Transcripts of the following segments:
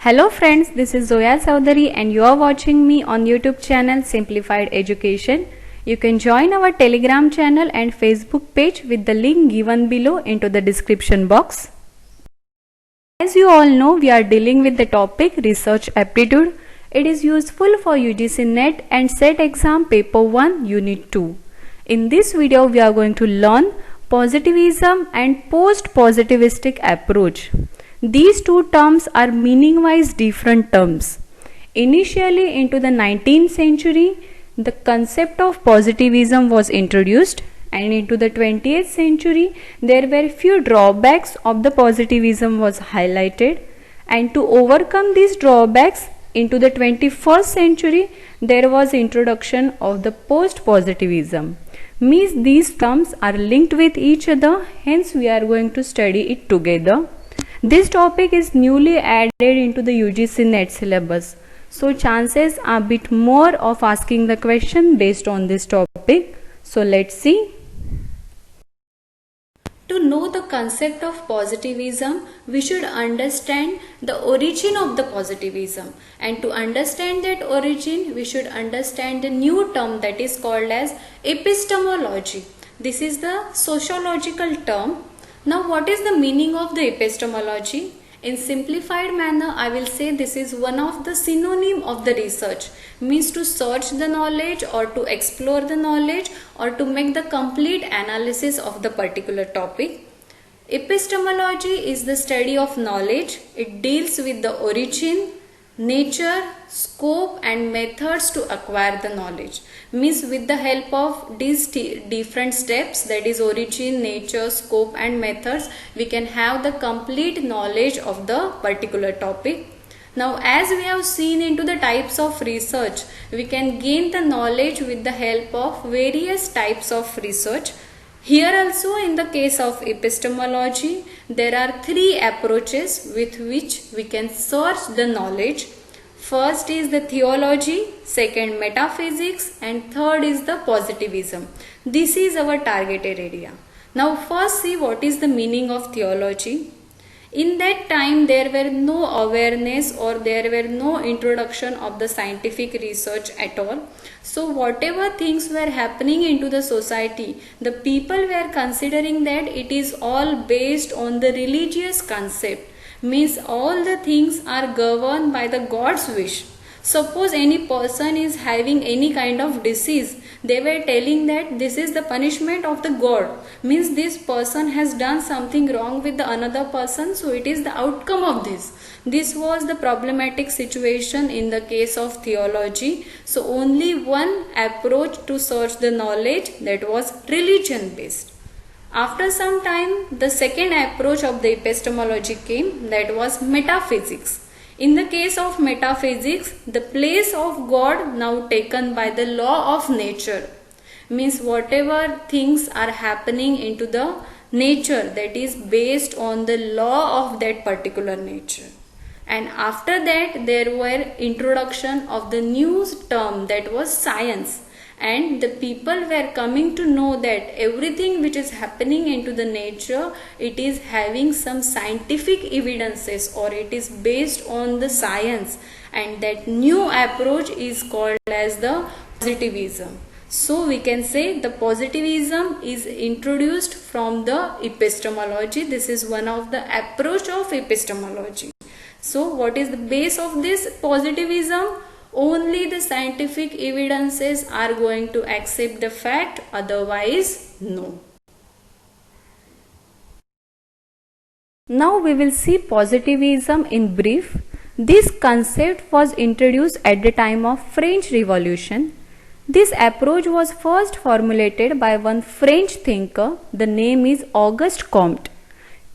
Hello friends, this is Zoya Saudari and you are watching me on YouTube channel Simplified Education. You can join our Telegram channel and Facebook page with the link given below into the description box. As you all know, we are dealing with the topic Research Aptitude. It is useful for UGC NET and SET exam paper 1 unit 2. In this video, we are going to learn positivism and post-positivistic approach. These two terms are meaning-wise different terms. Initially into the 19th century, the concept of positivism was introduced, and into the 20th century, there were few drawbacks of the positivism was highlighted, and to overcome these drawbacks, into the 21st century, there was introduction of the post-positivism. Means these terms are linked with each other, hence we are going to study it together. This topic is newly added into the UGC NET syllabus, so chances are a bit more of asking the question based on this topic. So let's see. To know the concept of positivism, we should understand the origin of the positivism, and to understand that origin, we should understand the new term that is called as epistemology. This is the sociological term. Now, what is the meaning of the epistemology? In simplified manner, I will say this is one of the synonym of the research. Means to search the knowledge or to explore the knowledge or to make the complete analysis of the particular topic. Epistemology is the study of knowledge. It deals with the origin, nature, scope and methods to acquire the knowledge. Means with the help of these different steps, that is origin, nature, scope and methods, we can have the complete knowledge of the particular topic. Now, as we have seen into the types of research, we can gain the knowledge with the help of various types of research. Here also, in the case of epistemology, there are three approaches with which we can search the knowledge. First is the theology, second metaphysics, and third is the positivism. This is our targeted area. Now first see what is the meaning of theology. In that time, there were no awareness or there were no introduction of the scientific research at all. So whatever things were happening into the society, the people were considering that it is all based on the religious concept. Means all the things are governed by the God's wish. Suppose any person is having any kind of disease, they were telling that this is the punishment of the God. Means this person has done something wrong with the another person, so it is the outcome of this. This was the problematic situation in the case of theology. So only one approach to search the knowledge, that was religion based. After some time, the second approach of the epistemology came, that was metaphysics. In the case of metaphysics, the place of God now taken by the law of nature. Means whatever things are happening into the nature, that is based on the law of that particular nature. And after that, there were introduction of the new term, that was science. And the people were coming to know that everything which is happening into the nature, it is having some scientific evidences or it is based on the science, and that new approach is called as the positivism. So we can say the positivism is introduced from the epistemology. This is one of the approach of epistemology. So what is the base of this positivism? Only the scientific evidences are going to accept the fact, otherwise no. Now we will see positivism in brief. This concept was introduced at the time of French Revolution. This approach was first formulated by one French thinker. The name is Auguste Comte.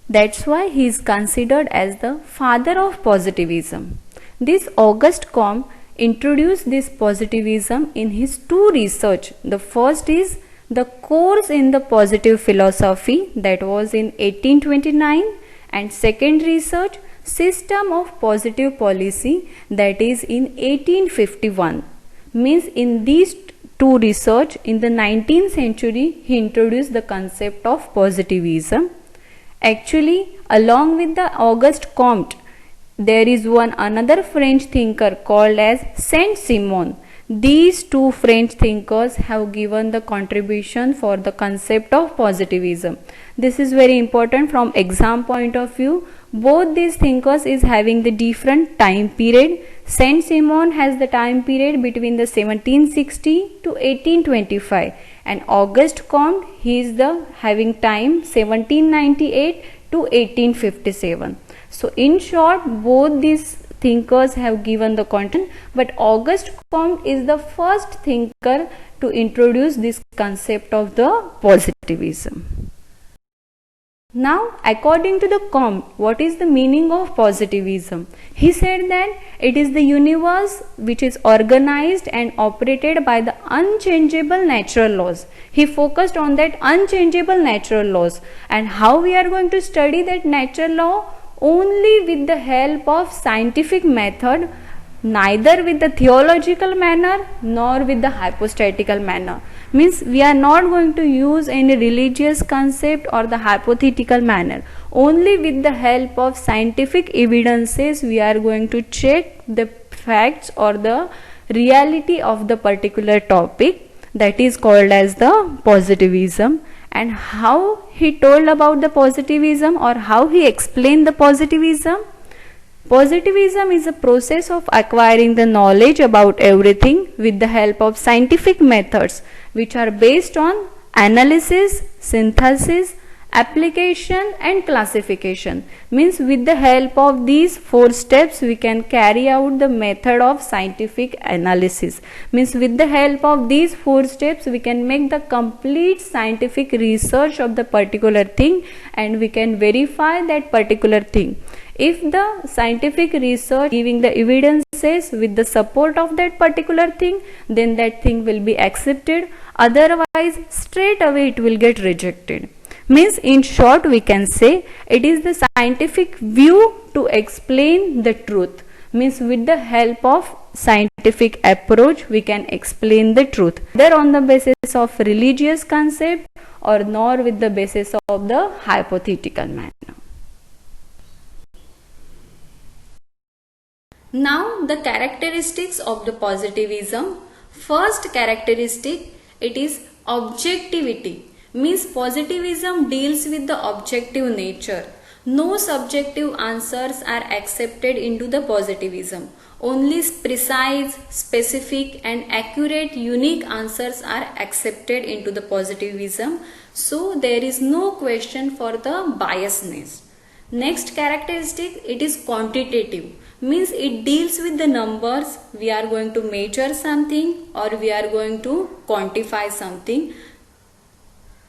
That's why he is considered as the father of positivism. This Auguste Comte introduced this positivism in his two research. The first is the course in the positive philosophy, that was in 1829, and second research, system of positive policy, that is in 1851. Means in these two research in the 19th century, he introduced the concept of positivism. Actually, along with the Auguste Comte, there is one another French thinker called as Saint-Simon. These two French thinkers have given the contribution for the concept of positivism. This is very important from exam point of view. Both these thinkers is having the different time period. Saint-Simon has the time period between the 1760 to 1825, and Auguste Comte, he is the having time 1798 to 1857. So in short, both these thinkers have given the content, but Auguste Comte is the first thinker to introduce this concept of the positivism. Now, according to the Comte, what is the meaning of positivism? He said that it is the universe which is organized and operated by the unchangeable natural laws. He focused on that unchangeable natural laws, and how we are going to study that natural law? Only with the help of scientific method, neither with the theological manner nor with the hypostatical manner. Means we are not going to use any religious concept or the hypothetical manner. Only with the help of scientific evidences we are going to check the facts or the reality of the particular topic, that is called as the positivism. And how he told about the positivism, or how he explained the positivism? Positivism is a process of acquiring the knowledge about everything with the help of scientific methods which are based on analysis, synthesis, application and classification. Means with the help of these 4 steps we can carry out the method of scientific analysis. Means with the help of these 4 steps we can make the complete scientific research of the particular thing, and we can verify that particular thing. If the scientific research giving the evidences with the support of that particular thing, then that thing will be accepted. Otherwise, straight away it will get rejected. Means in short we can say it is the scientific view to explain the truth. Means with the help of scientific approach we can explain the truth, whether on the basis of religious concept or nor with the basis of the hypothetical manner. Now the characteristics of the positivism. First characteristic, it is objectivity. Means positivism deals with the objective nature. No subjective answers are accepted into the positivism. Only precise, specific and accurate unique answers are accepted into the positivism. So there is no question for the biasness. Next characteristic, it is quantitative. Means it deals with the numbers. We are going to measure something or we are going to quantify something.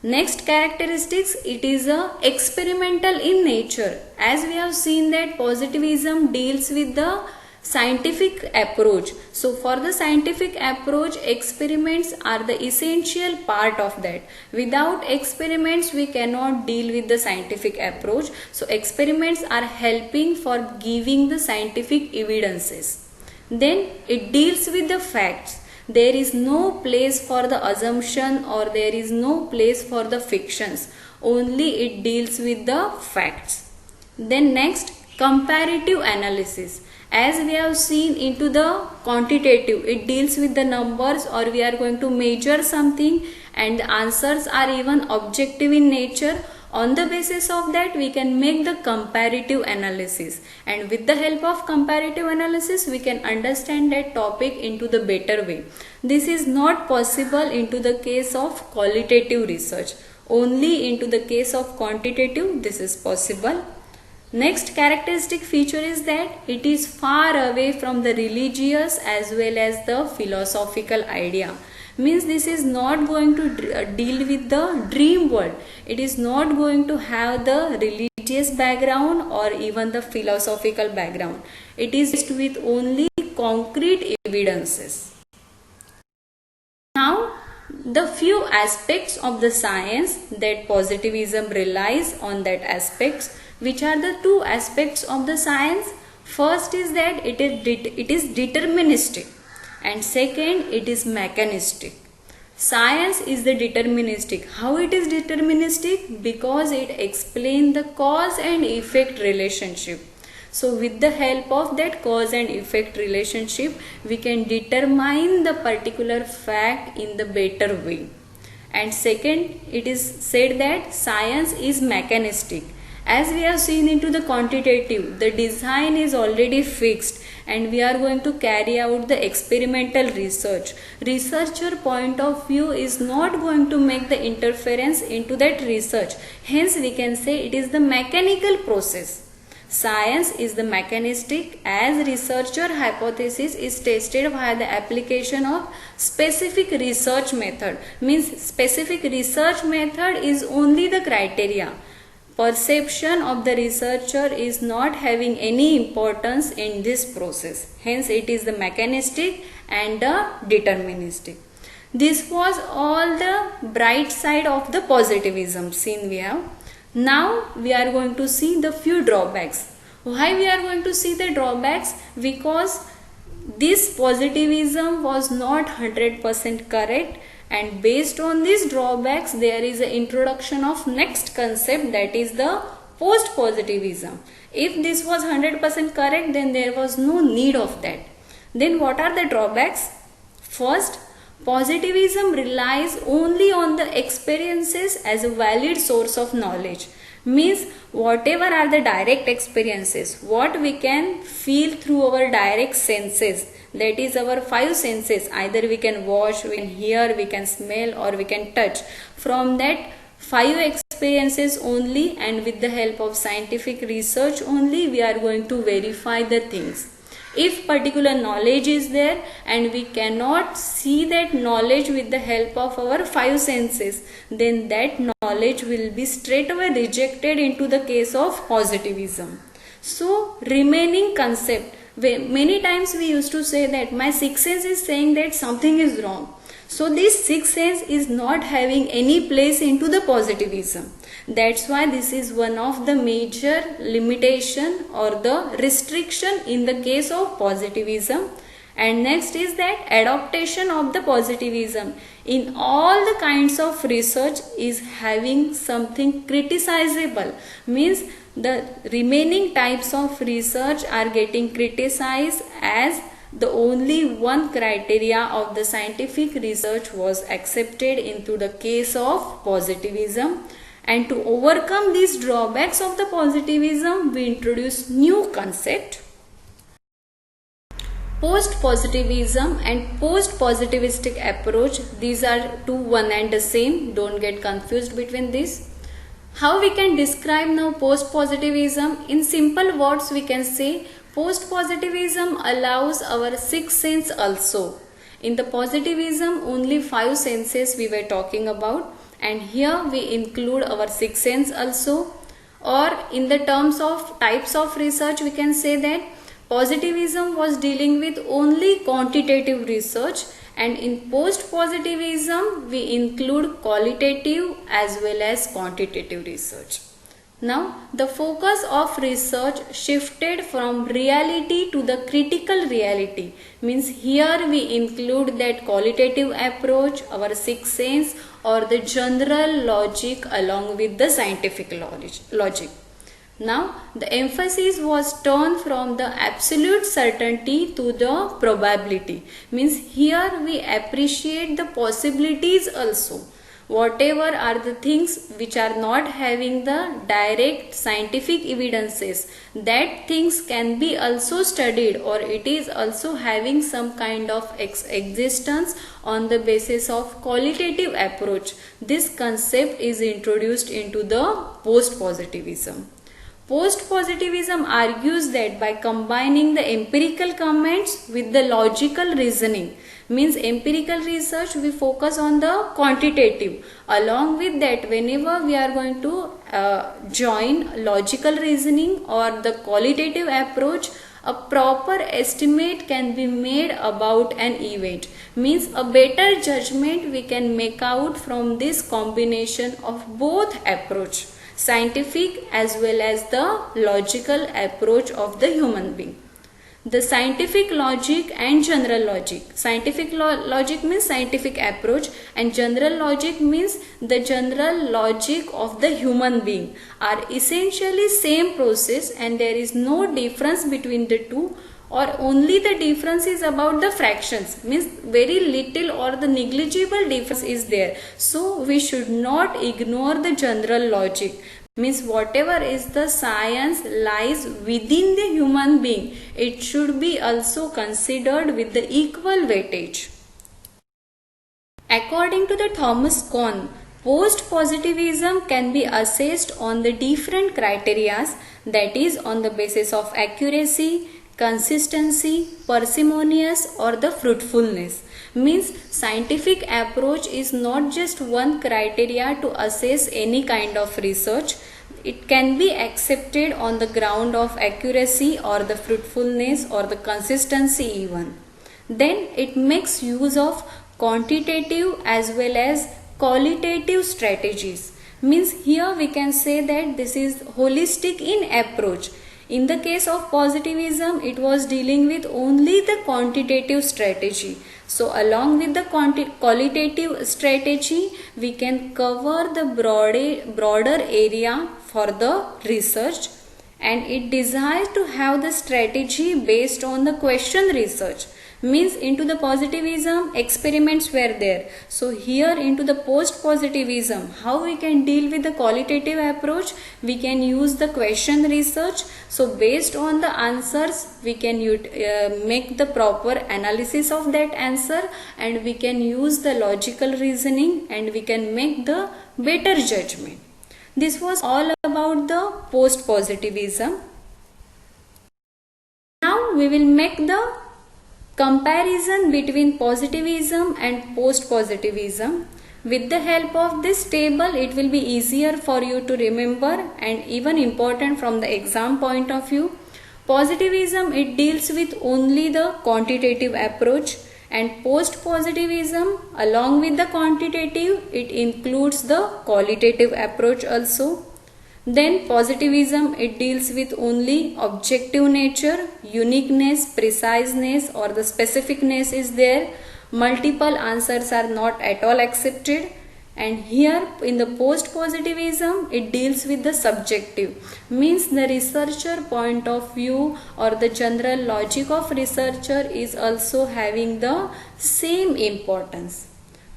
Next characteristics, it is experimental in nature. As we have seen that positivism deals with the scientific approach. So for the scientific approach, experiments are the essential part of that. Without experiments, we cannot deal with the scientific approach. So experiments are helping for giving the scientific evidences. Then it deals with the facts. There is no place for the assumption or there is no place for the fictions. Only it deals with the facts. Then next, comparative analysis. As we have seen into the quantitative, it deals with the numbers or we are going to measure something and the answers are even objective in nature. On the basis of that, we can make the comparative analysis, and with the help of comparative analysis, we can understand that topic into the better way. This is not possible into the case of qualitative research. Only into the case of quantitative, this is possible. Next characteristic feature is that it is far away from the religious as well as the philosophical idea. Means this is not going to deal with the dream world. It is not going to have the religious background or even the philosophical background. It is with only concrete evidences. Now, the few aspects of the science that positivism relies on that aspects. Which are the 2 aspects of the science? First is that it is deterministic, and second, it is mechanistic. Science is the deterministic. How it is deterministic? Because it explains the cause and effect relationship. So with the help of that cause and effect relationship, we can determine the particular fact in the better way. And second, it is said that science is mechanistic. As we have seen into the quantitative, the design is already fixed and we are going to carry out the experimental research. Researcher point of view is not going to make the interference into that research. Hence we can say it is the mechanical process. Science is the mechanistic, as researcher hypothesis is tested via the application of specific research method. Means specific research method is only the criteria. Perception of the researcher is not having any importance in this process. Hence it is the mechanistic and the deterministic. This was all the bright side of the positivism seen we have. Now we are going to see the few drawbacks. Why we are going to see the drawbacks? Because this positivism was not 100% correct, and based on these drawbacks there is an introduction of next concept, that is the post positivism. If this was 100% correct, then there was no need of that. Then what are the drawbacks? First, positivism relies only on the experiences as a valid source of knowledge. Means whatever are the direct experiences, what we can feel through our direct senses, that is our five senses. Either we can watch, we can hear, we can smell, or we can touch. From that five experiences only, and with the help of scientific research only, we are going to verify the things. If particular knowledge is there and we cannot see that knowledge with the help of our five senses, then that knowledge will be straightaway rejected into the case of positivism. So remaining concept, many times we used to say that my sixth sense is saying that something is wrong. So this sixth sense is not having any place into the positivism. That's why this is one of the major limitation or the restriction in the case of positivism. And next is that adaptation of the positivism in all the kinds of research is having something criticizable. Means the remaining types of research are getting criticized as the only one criteria of the scientific research was accepted into the case of positivism. And to overcome these drawbacks of the positivism, we introduce new concept. Post-positivism and post-positivistic approach, these are two one and the same. Don't get confused between these. How we can describe now post-positivism? In simple words, we can say post-positivism allows our sixth sense also. In the positivism, only five senses we were talking about, and here we include our sixth sense also. Or in the terms of types of research, we can say that positivism was dealing with only quantitative research, and in post-positivism we include qualitative as well as quantitative research. Now the focus of research shifted from reality to the critical reality. Means here we include that qualitative approach, our sixth sense, or the general logic along with the scientific logic. Now the emphasis was turned from the absolute certainty to the probability. Means here we appreciate the possibilities also. Whatever are the things which are not having the direct scientific evidences, that things can be also studied, or it is also having some kind of existence on the basis of qualitative approach. This concept is introduced into the post-positivism. Post-positivism argues that by combining the empirical comments with the logical reasoning, means empirical research we focus on the quantitative, along with that whenever we are going to join logical reasoning or the qualitative approach, a proper estimate can be made about an event. Means a better judgment we can make out from this combination of both approach, scientific as well as the logical approach of the human being. The scientific logic and general logic. Scientific logic means scientific approach, and general logic means the general logic of the human being are essentially same process, and there is no difference between the two, or only the difference is about the fractions, means very little or the negligible difference is there. So we should not ignore the general logic, means whatever is the science lies within the human being, it should be also considered with the equal weightage. According to the Thomas Kuhn, post-positivism can be assessed on the different criteria, that is on the basis of accuracy, consistency, parsimonious, or the fruitfulness. Means scientific approach is not just one criteria to assess any kind of research. It can be accepted on the ground of accuracy or the fruitfulness or the consistency even. Then it makes use of quantitative as well as qualitative strategies. Means here we can say that this is holistic in approach. In the case of positivism, it was dealing with only the quantitative strategy. So along with the qualitative strategy, we can cover the broader area for the research, and it desires to have the strategy based on the question research. Means into the positivism, experiments were there. So here into the post-positivism, how we can deal with the qualitative approach? We can use the question research. So based on the answers, we can make the proper analysis of that answer, and we can use the logical reasoning, and we can make the better judgment. This was all about the post-positivism. Now we will make the comparison between positivism and post-positivism. With the help of this table, it will be easier for you to remember and even important from the exam point of view. Positivism, it deals with only the quantitative approach, and post-positivism along with the quantitative, it includes the qualitative approach also. Then positivism, it deals with only objective nature, uniqueness, preciseness, or the specificness is there. Multiple answers are not at all accepted. And here in the post-positivism, it deals with the subjective, means the researcher point of view or the general logic of researcher is also having the same importance.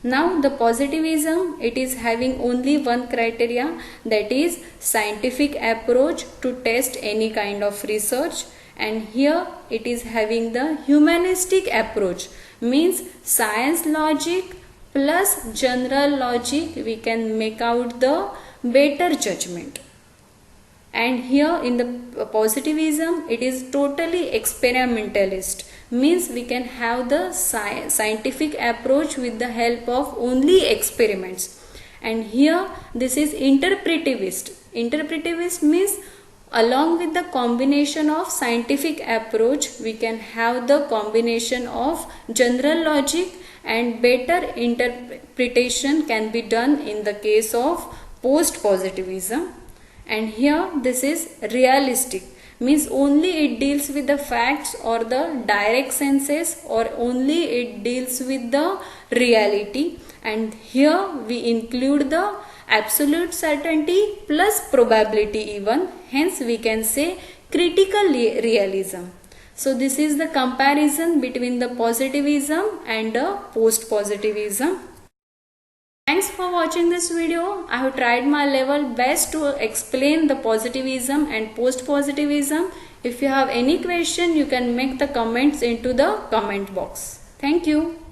Now the positivism, it is having only one criteria, that is scientific approach to test any kind of research, and here it is having the humanistic approach, means science logic plus general logic, we can make out the better judgment. And here in the positivism, it is totally experimentalist, means we can have the scientific approach with the help of only experiments. And here this is interpretivist. Interpretivist means along with the combination of scientific approach, we can have the combination of general logic, and better interpretation can be done in the case of post-positivism. And here this is realistic, means only it deals with the facts or the direct senses, or only it deals with the reality. And here we include the absolute certainty plus probability even, hence we can say critical realism. So this is the comparison between the positivism and the post-positivism. Thanks for watching this video. I have tried my level best to explain the positivism and post-positivism. If you have any question, you can make the comments into the comment box. Thank you.